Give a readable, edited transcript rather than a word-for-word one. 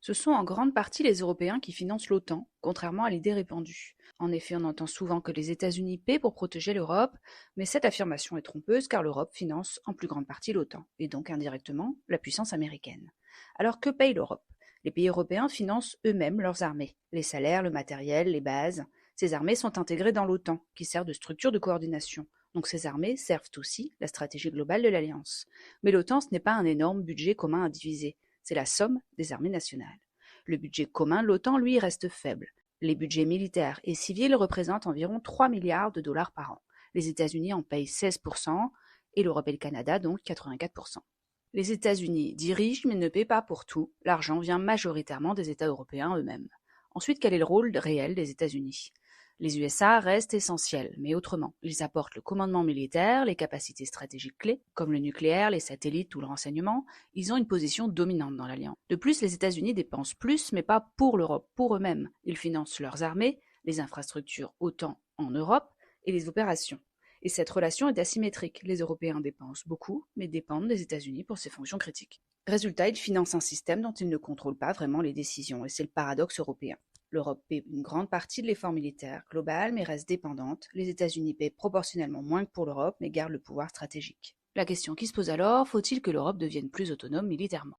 Ce sont en grande partie les Européens qui financent l'OTAN, contrairement à l'idée répandue. En effet, on entend souvent que les États-Unis paient pour protéger l'Europe, mais cette affirmation est trompeuse car l'Europe finance en plus grande partie l'OTAN, et donc indirectement la puissance américaine. Alors que paye l'Europe? Les pays européens financent eux-mêmes leurs armées, les salaires, le matériel, les bases. Ces armées sont intégrées dans l'OTAN, qui sert de structure de coordination. Donc ces armées servent aussi la stratégie globale de l'Alliance. Mais l'OTAN, ce n'est pas un énorme budget commun à diviser, c'est la somme des armées nationales. Le budget commun de l'OTAN, lui, reste faible. Les budgets militaires et civils représentent environ 3 milliards de dollars par an. Les États-Unis en payent 16% et l'Europe et le Canada donc 84%. Les États-Unis dirigent mais ne paient pas pour tout. L'argent vient majoritairement des États européens eux-mêmes. Ensuite, quel est le rôle réel des États-Unis? Les USA restent essentiels, mais autrement. Ils apportent le commandement militaire, les capacités stratégiques clés, comme le nucléaire, les satellites ou le renseignement. Ils ont une position dominante dans l'Alliance. De plus, les États-Unis dépensent plus, mais pas pour l'Europe, pour eux-mêmes. Ils financent leurs armées, les infrastructures OTAN en Europe et les opérations. Et cette relation est asymétrique. Les Européens dépensent beaucoup, mais dépendent des États-Unis pour ces fonctions critiques. Résultat, ils financent un système dont ils ne contrôlent pas vraiment les décisions, et c'est le paradoxe européen. L'Europe paie une grande partie de l'effort militaire global, mais reste dépendante. Les États-Unis paient proportionnellement moins que pour l'Europe, mais gardent le pouvoir stratégique. La question qui se pose alors, faut-il que l'Europe devienne plus autonome militairement?